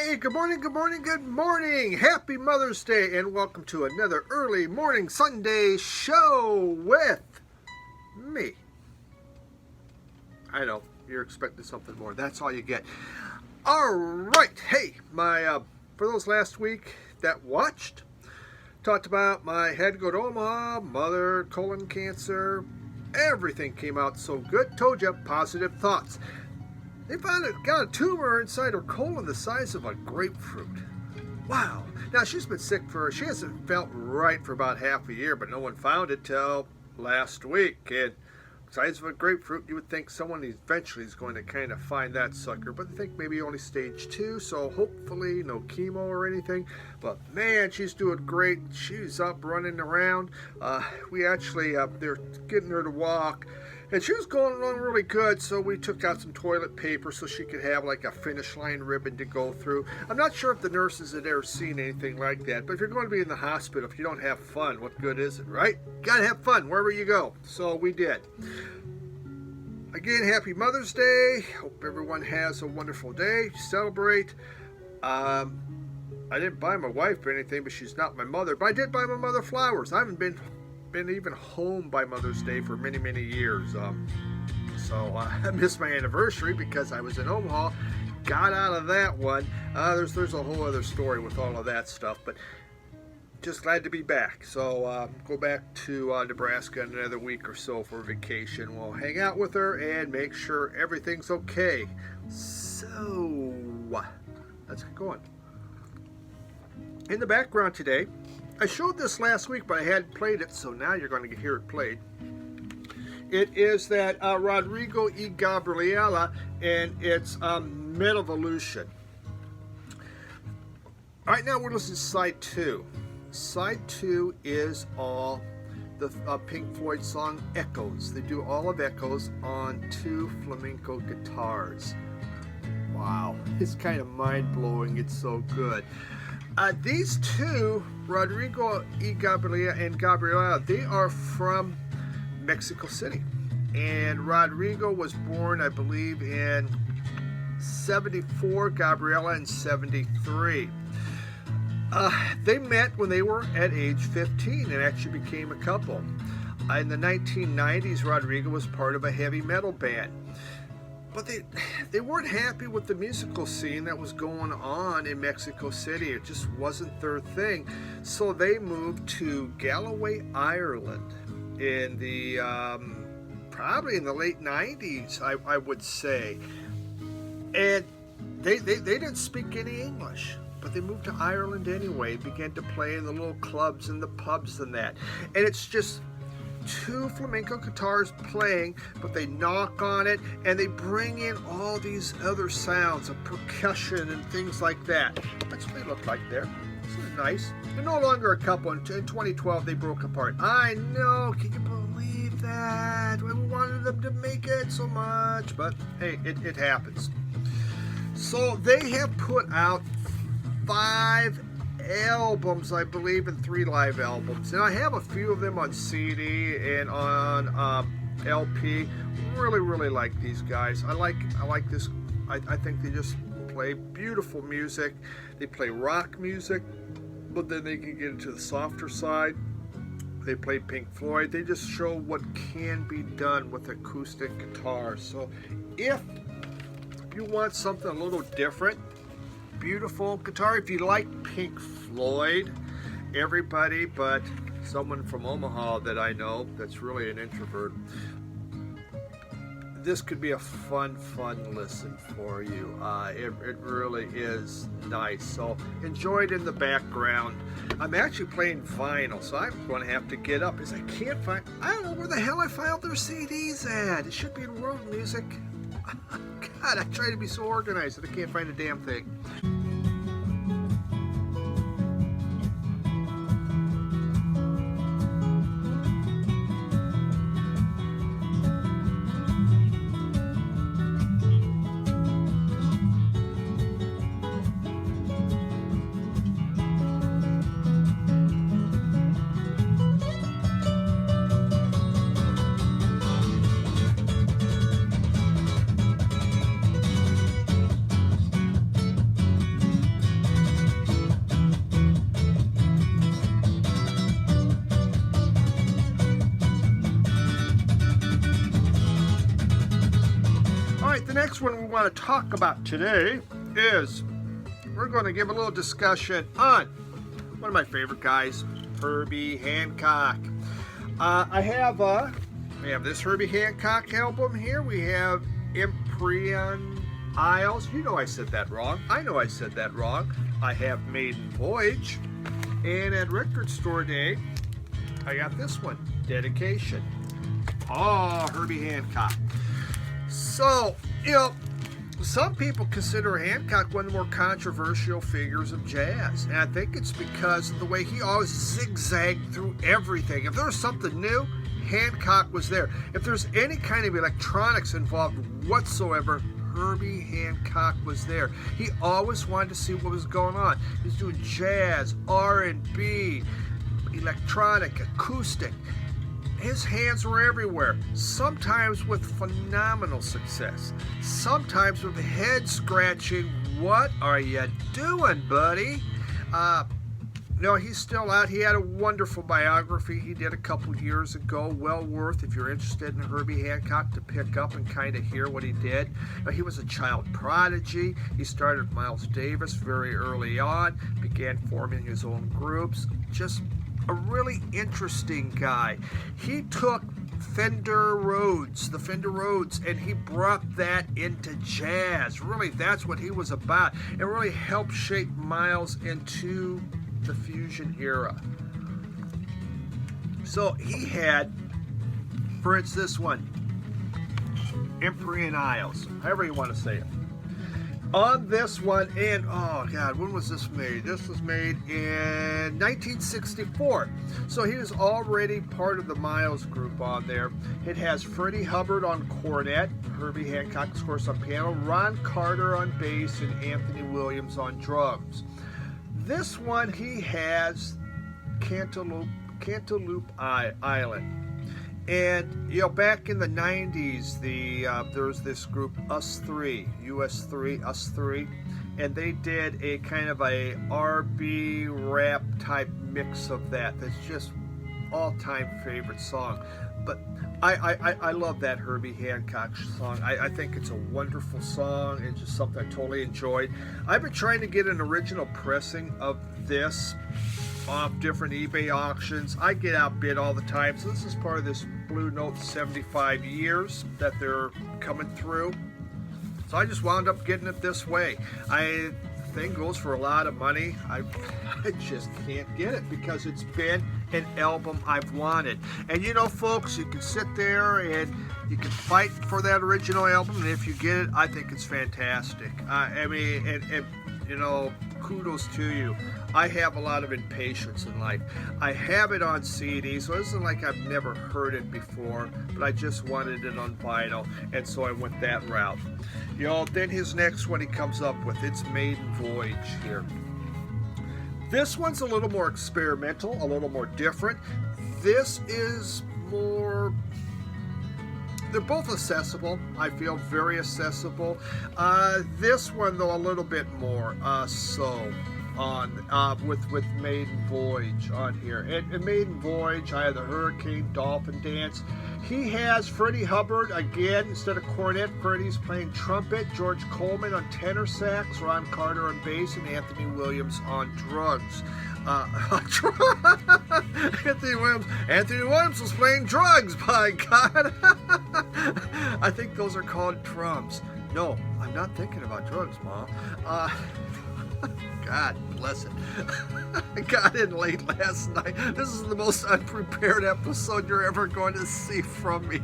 Hey, good morning, good morning, good morning. Happy Mother's Day and welcome to another early morning Sunday show with me. I know, you're expecting something more. That's all you get. All right. Hey, for those last week that watched, talked about my had to go to Omaha, mother, colon cancer. Everything came out so good. Told you, positive thoughts. They found got a tumor inside her colon the size of a grapefruit. Wow. Now, she hasn't felt right for about half a year, but no one found it till last week. And size of a grapefruit, you would think someone eventually is going to kind of find that sucker, but I think maybe only stage 2, so hopefully no chemo or anything. But man, she's doing great. She's up running around. They're getting her to walk. And she was going along really good, so we took out some toilet paper so she could have like a finish line ribbon to go through. I'm not sure if the nurses had ever seen anything like that, but if you're going to be in the hospital, if you don't have fun, what good is it, right? Gotta have fun wherever you go. So we did. Again, happy Mother's Day. Hope everyone has a wonderful day. Celebrate. I didn't buy my wife anything, but she's not my mother. But I did buy my mother flowers. I haven't been even home by Mother's Day for many years. So I missed my anniversary because I was in Omaha. Got out of that one. There's a whole other story with all of that stuff, but just glad to be back. So go back to Nebraska in another week or so for vacation. We'll hang out with her and make sure everything's okay. So let's get going. In the background today, I showed this last week, but I hadn't played it, so now you're going to hear it played. It is that Rodrigo y Gabriela, and it's Metalvolution. All right, now we're listening to side 2. Side 2 is all the Pink Floyd song Echoes. They do all of Echoes on 2 flamenco guitars. Wow, it's kind of mind-blowing. It's so good. These two, Rodrigo y Gabriela, they are from Mexico City. And Rodrigo was born, I believe, in 74, Gabriela in 73. They met when they were at age 15 and actually became a couple. In the 1990s, Rodrigo was part of a heavy metal band. But they weren't happy with the musical scene that was going on in Mexico City. It just wasn't their thing. So they moved to Galway, Ireland in the probably in the late 90s, I would say. And they didn't speak any English, but they moved to Ireland anyway, began to play in the little clubs and the pubs and that. And it's just 2 flamenco guitars playing, but they knock on it and they bring in all these other sounds of percussion and things like that. That's what they look like there. This is nice. They're no longer a couple. In 2012, they broke apart. I know. Can you believe that? We wanted them to make it so much, but hey, it happens. So they have put out 5 albums, I believe, and 3 live albums, and I have a few of them on CD and on LP. Really like these guys. I like this. I think they just play beautiful music. They play rock music, but then they can get into the softer side. They play Pink Floyd. They just show what can be done with acoustic guitars. So if you want something a little different, beautiful guitar, if you like Pink Floyd, everybody but someone from Omaha that I know that's really an introvert, this could be a fun listen for you. It really is nice. So enjoy it in the background. I'm actually playing vinyl, so I'm going to have to get up because I don't know where the hell I filed their CDs at. It should be in World Music. God, I try to be so organized that I can't find a damn thing. want to talk about today is we're going to give a little discussion on one of my favorite guys, Herbie Hancock. We have this Herbie Hancock album here. We have Empyrean Isles. You know I said that wrong. I know I said that wrong. I have Maiden Voyage. And at Record Store Day, I got this one, Dedication. Oh, Herbie Hancock. So, you know, some people consider Hancock one of the more controversial figures of jazz. And I think it's because of the way he always zigzagged through everything. If there was something new, Hancock was there. If there's any kind of electronics involved whatsoever, Herbie Hancock was there. He always wanted to see what was going on. He was doing jazz, R&B, electronic, acoustic. His hands were everywhere, sometimes with phenomenal success, sometimes with head scratching, what are you doing, buddy? No, he's still out. He had a wonderful biography he did a couple years ago. Well worth, if you're interested in Herbie Hancock, to pick up and kind of hear what he did. He was a child prodigy. He started with Miles Davis very early on, began forming his own groups. Just a really interesting guy. He took Fender Rhodes, the Fender Rhodes, and he brought that into jazz. Really, that's what he was about. It really helped shape Miles into the fusion era. So he had, for instance, this one, Empyrean Isles, however you want to say it. On this one, and oh God, when was this made? This was made in 1964. So he was already part of the Miles group on there. It has Freddie Hubbard on cornet, Herbie Hancock, of course, on piano, Ron Carter on bass, and Anthony Williams on drums. This one, he has Cantaloupe Island. And, you know, back in the 90s, there was this group, Us Three, Us Three, and they did a kind of a R&B rap type mix of that. That's just all-time favorite song. But I love that Herbie Hancock song. I think it's a wonderful song. It's just something I totally enjoyed. I've been trying to get an original pressing of this off different eBay auctions. I get outbid all the time. So this is part of this Blue Note 75 years that they're coming through. So I just wound up getting it this way. The thing goes for a lot of money. I just can't get it because it's been an album I've wanted. And you know, folks, you can sit there and you can fight for that original album, and if you get it, I think it's fantastic. I mean, and you know, kudos to you. I have a lot of impatience in life. I have it on CD, so it isn't like I've never heard it before, but I just wanted it on vinyl, and so I went that route. You know, then his next one he comes up with, it's Maiden Voyage here. This one's a little more experimental, a little more different. This is more... They're both accessible. I feel very accessible. This one, though, a little bit more so on with Maiden Voyage on here. And Maiden Voyage, I have the Hurricane Dolphin Dance. He has Freddie Hubbard again instead of cornet. Freddie's playing trumpet. George Coleman on tenor sax. Ron Carter on bass, and Anthony Williams on drums. Anthony Williams was playing drugs, by God. I think those are called drums. No, I'm not thinking about drugs, Mom. God bless it. I got in late last night. This is the most unprepared episode you're ever going to see from me.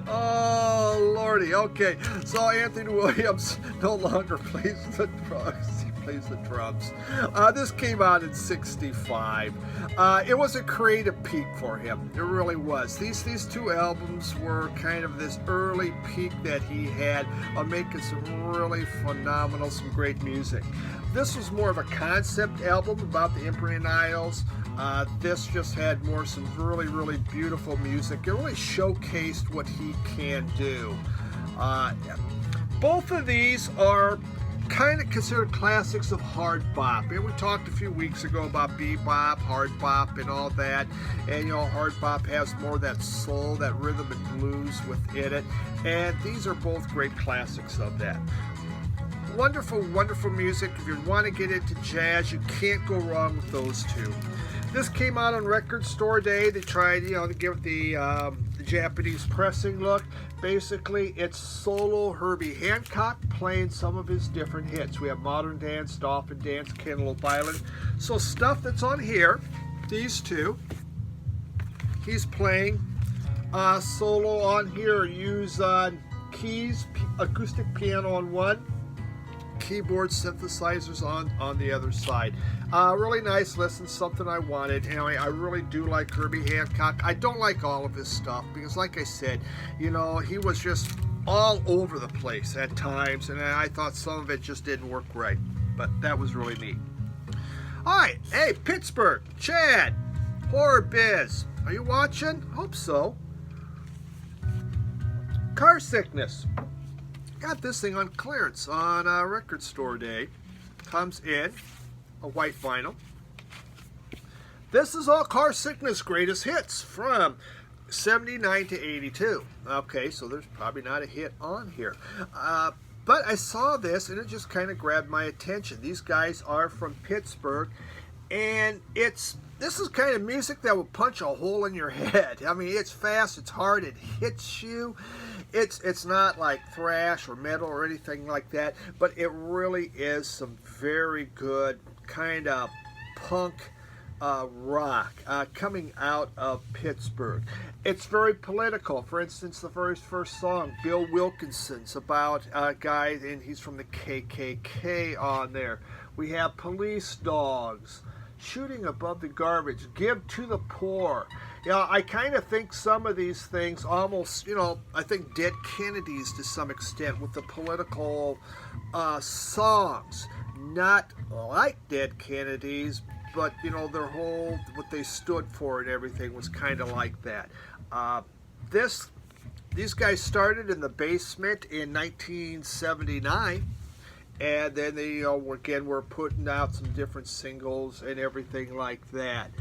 Oh, Lordy. Okay, so Anthony Williams no longer plays the drugs. Plays the drums. This came out in '65. It was a creative peak for him. It really was. These two albums were kind of this early peak that he had on making some really phenomenal, some great music. This was more of a concept album about the Empyrean Isles. This just had more some really, really beautiful music. It really showcased what he can do. Both of these are kind of considered classics of hard bop. And we talked a few weeks ago about bebop, hard bop, and all that. And you know, hard bop has more of that soul, that rhythm and blues within it. And these are both great classics of that. Wonderful, wonderful music. If you want to get into jazz, you can't go wrong with those two. This came out on Record Store Day. They tried, you know, to give it the Japanese pressing look. Basically, it's solo Herbie Hancock playing some of his different hits. We have Modern Dance, Dolphin Dance, Cantaloupe Island. So stuff that's on here, these two, he's playing solo on here. Use keys, acoustic piano on one, keyboard synthesizers on the other side. Really nice listen, something I wanted. Anyway, I really do like Herbie Hancock. I don't like all of his stuff because, like I said, you know, he was just all over the place at times, and I thought some of it just didn't work right. But that was really neat. All right, hey, Pittsburgh, Chad, Horror Biz, are you watching? Hope so. Carsickness. Got this thing on clearance on Record Store Day. Comes in a white vinyl. This is all Carsickness greatest hits from 79 to 82. Okay, so there's probably not a hit on here. But I saw this and it just kind of grabbed my attention. These guys are from Pittsburgh, and this is kind of music that will punch a hole in your head. I mean, it's fast, it's hard, it hits you. It's not like thrash or metal or anything like that, but it really is some very good kind of punk rock coming out of Pittsburgh. It's very political. For instance, the very first song, Bill Wilkinson's about a guy, and he's from the KKK on there. We have Police Dogs, Shooting Above the Garbage, Give to the Poor. You know, I kind of think some of these things almost, you know, I think Dead Kennedys to some extent with the political songs. Not like Dead Kennedys, but, you know, their whole, what they stood for and everything was kind of like that. These guys started in the basement in 1979. And then they, you know, again, were putting out some different singles and everything like that.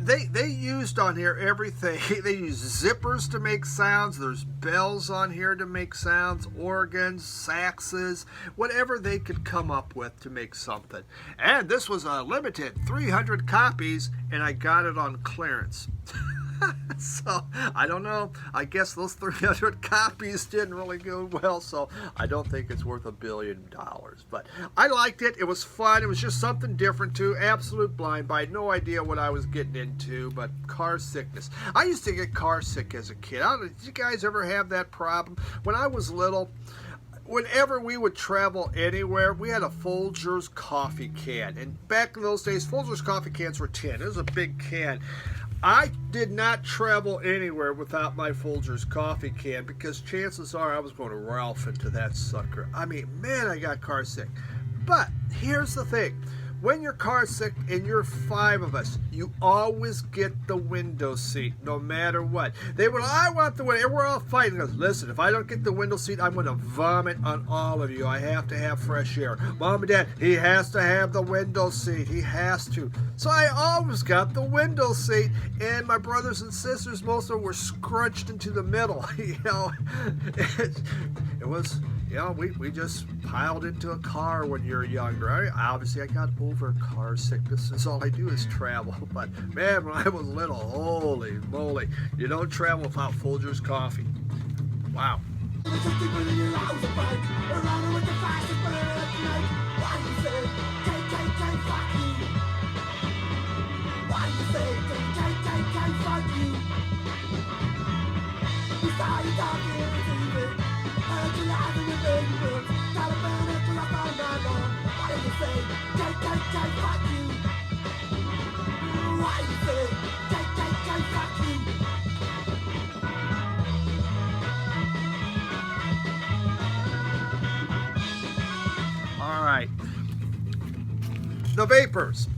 They used on here everything. They used zippers to make sounds. There's bells on here to make sounds, organs, saxes, whatever they could come up with to make something. And this was a limited 300 copies, and I got it on clearance. So, I don't know. I guess those 300 copies didn't really go well, so I don't think it's worth $1 billion. But I liked it. It was fun. It was just something different, too. Absolute blind buy. No idea what I was getting into, but car sickness. I used to get car sick as a kid. I don't know, did you guys ever have that problem? When I was little, whenever we would travel anywhere, we had a Folgers coffee can. And back in those days, Folgers coffee cans were tin. It was a big can. I did not travel anywhere without my Folgers coffee can because chances are I was going to Ralph into that sucker. I mean, man, I got car sick. But here's the thing. When you're car sick and you're 5 of us, you always get the window seat, no matter what. They were, I want the window. We're all fighting. Goes, listen, if I don't get the window seat, I'm going to vomit on all of you. I have to have fresh air. Mom and Dad, he has to have the window seat. He has to. So I always got the window seat, and my brothers and sisters, most of them were scrunched into the middle. You know, it was... You know, we just piled into a car when you're younger. Obviously, I got over car sickness, and all I do is travel. But, man, when I was little, holy moly, you don't travel without Folgers coffee. Wow. All right. The Vapors.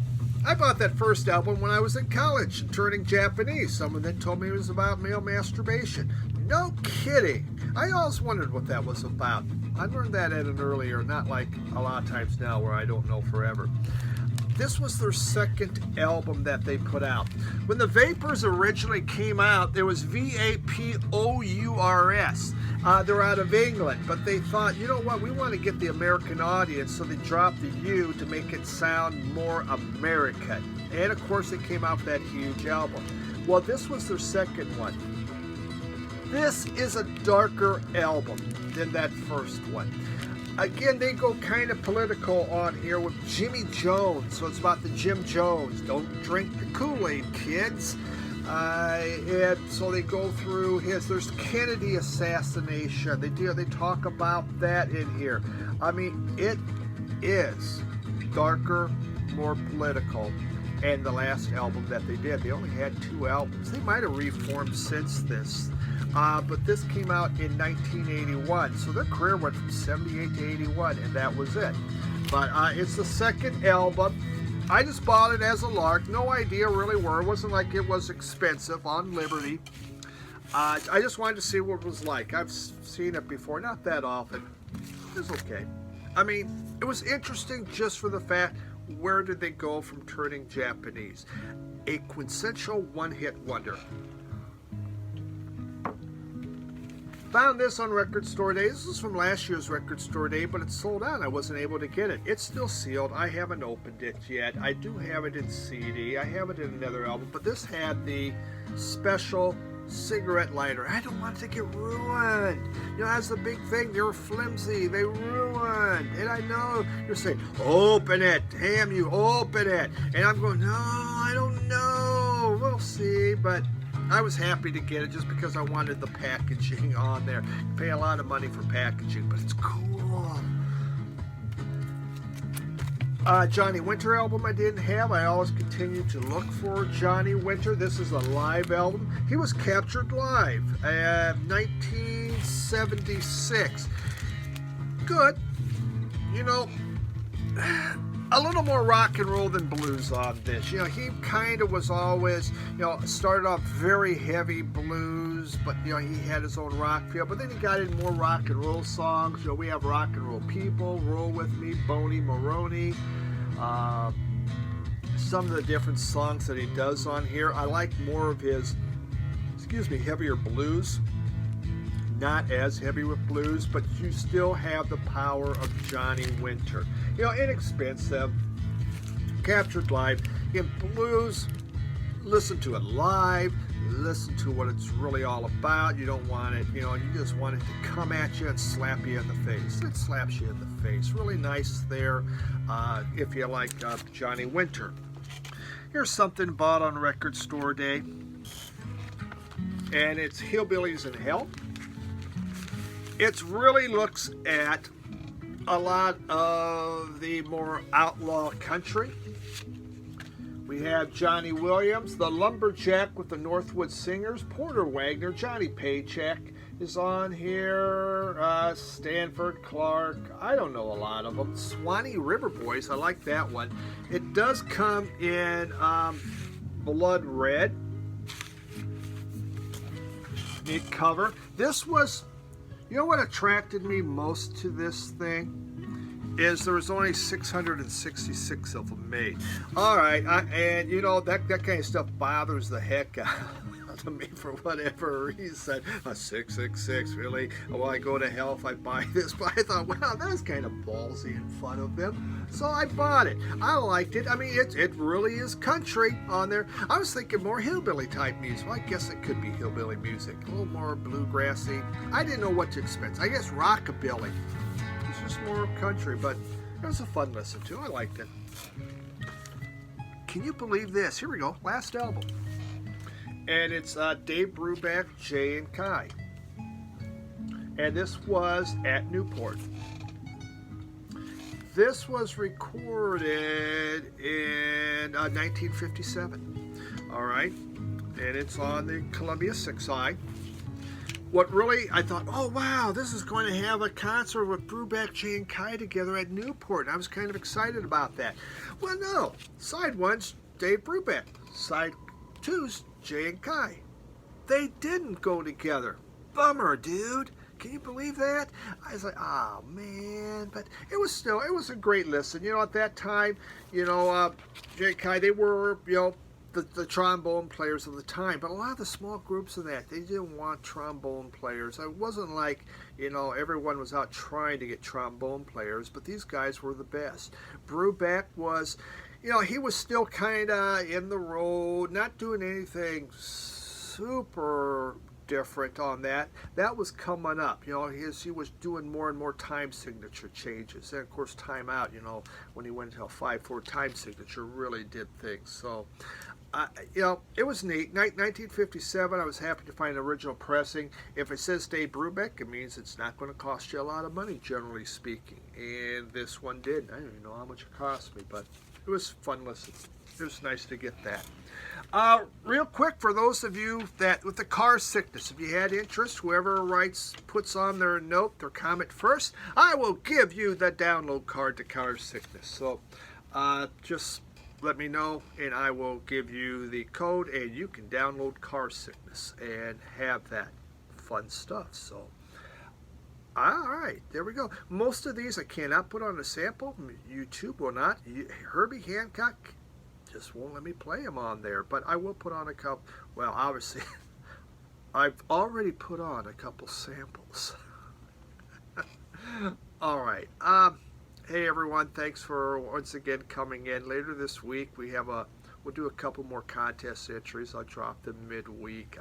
I bought that first album when I was in college and turning Japanese. Someone then told me it was about male masturbation. No kidding. I always wondered what that was about. I learned that at an earlier, not like a lot of times now where I don't know forever. This was their second album that they put out. When the Vapors originally came out, it was Vapours. They're out of England, but they thought, you know what, we want to get the American audience, so they dropped the U to make it sound more American. And of course, they came out with that huge album. Well, this was their second one. This is a darker album than that first one. Again, they go kind of political on here with Jimmy Jones. So it's about the Jim Jones. Don't drink the Kool-Aid, kids. And so they go through there's Kennedy assassination. They talk about that in here. I mean, it is darker, more political. And the last album that they did, they only had 2 albums. They might have reformed since this. But this came out in 1981, so their career went from 78 to 81, and that was it. But it's the second album. I just bought it as a lark. No idea really where. It wasn't like it was expensive on Liberty. I just wanted to see what it was like. I've seen it before, not that often. It was okay. I mean, it was interesting just for the fact, where did they go from turning Japanese? A quintessential one-hit wonder. Found this on Record Store Day. This is from last year's Record Store Day, but it's sold out. I wasn't able to get it. It's still sealed. I haven't opened it yet. I do have it in CD. I have it in another album, but this had the special cigarette lighter. I don't want it to get ruined. You know, that's the big thing. They're flimsy. They ruined. And I know you're saying, open it. Damn you, open it. And I'm going, no, I don't know. We'll see, but I was happy to get it just because I wanted the packaging on there. You pay a lot of money for packaging, but it's cool. Johnny Winter album I didn't have. I always continue to look for Johnny Winter. This is a live album. He was captured live, 1976. Good. You know, a little more rock and roll than blues on this. You know, he kind of was always, you know, started off very heavy blues, but, you know, he had his own rock feel. But then he got in more rock and roll songs. You know, we have Rock and Roll People, Roll With Me, Boney Maroney. Some of the different songs that he does on here. I like more of his, heavier blues. Not as heavy with blues, but you still have the power of Johnny Winter. You know, inexpensive, captured live. In blues, listen to it live, listen to what it's really all about. You don't want it, you know, you just want it to come at you and slap you in the face. It slaps you in the face. Really nice there if you like Johnny Winter. Here's something bought on Record Store Day, and it's Hillbillies in Hell. It really looks at a lot of the more outlaw country. We have Johnny Williams, the Lumberjack with the Northwood Singers, Porter Wagner, Johnny Paycheck is on here, Stanford Clark, I don't know a lot of them. Swanee River Boys, I like that one. It does come in blood red. Neat cover. This was, you know what attracted me most to this thing? Is there was only 666 of them made. All right, and you know, that kind of stuff bothers the heck out of me for whatever reason. 666, really? Oh, I go to hell if I buy this. But I thought, wow, that's kind of ballsy and fun of them. So I bought it. I liked it. I mean, it really is country on there. I was thinking more hillbilly type music. Well, I guess it could be hillbilly music. A little more bluegrassy. I didn't know what to expect. I guess rockabilly. It's just more country, but it was a fun listen to. I liked it. Can you believe this? Here we go. Last album. And it's Dave Brubeck, Jay and Kai. And this was at Newport. This was recorded in 1957. All right. And it's on the Columbia 6i. What really, I thought, oh wow, this is going to have a concert with Brubeck, Jay and Kai together at Newport. I was kind of excited about that. Well, no. Side one's Dave Brubeck. Side two's Jay and Kai. They didn't go together. Bummer, dude. Can you believe that? I was like, oh man, but it was a great listen. At that time, Jay Kai, they were, the trombone players of the time, but a lot of the small groups of that, they didn't want trombone players. It wasn't like, everyone was out trying to get trombone players, but these guys were the best. Brubeck was, he was still kind of in the road, not doing anything super different on that. That was coming up. He was doing more and more time signature changes. And of course, time out, when he went to a 5/4 time signature, really did things. So, it was neat. 1957, I was happy to find an original pressing. If it says Dave Brubeck, it means it's not going to cost you a lot of money, generally speaking. And this one did. I don't even know how much it cost me, but it was fun listening. It was nice to get that. Real quick, for those of you that with the Carsickness, if you had interest, whoever puts on their note, their comment first, I will give you the download card to Carsickness. So just let me know, and I will give you the code, and you can download Carsickness and have that fun stuff. So, all right, there we go. Most of these I cannot put on a sample. YouTube will not. Herbie Hancock just won't let me play them on there, but I will put on a couple. Well, obviously, I've already put on a couple samples. All right. Hey everyone, thanks for once again coming in. Later this week we'll do a couple more contest entries. I'll drop them midweek.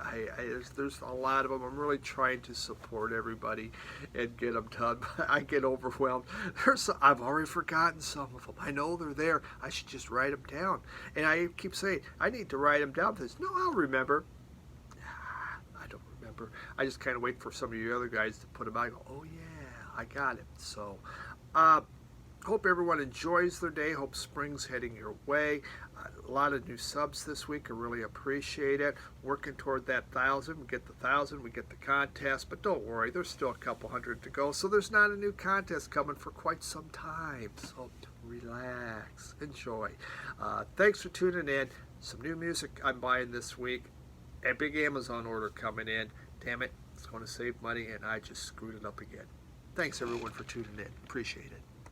There's a lot of them. I'm really trying to support everybody and get them done. I get overwhelmed. I've already forgotten some of them. I know they're there. I should just write them down. And I keep saying I need to write them down. Because no, I'll remember. I don't remember. I just kind of wait for some of you other guys to put them out. I go, oh yeah, I got it. So. Hope everyone enjoys their day. Hope spring's heading your way. A lot of new subs this week. I really appreciate it. Working toward that 1,000. We get the 1,000. We get the contest. But don't worry, there's still a couple hundred to go. So there's not a new contest coming for quite some time. So relax. Enjoy. Thanks for tuning in. Some new music I'm buying this week. A big Amazon order coming in. Damn it. It's going to save money, and I just screwed it up again. Thanks, everyone, for tuning in. Appreciate it.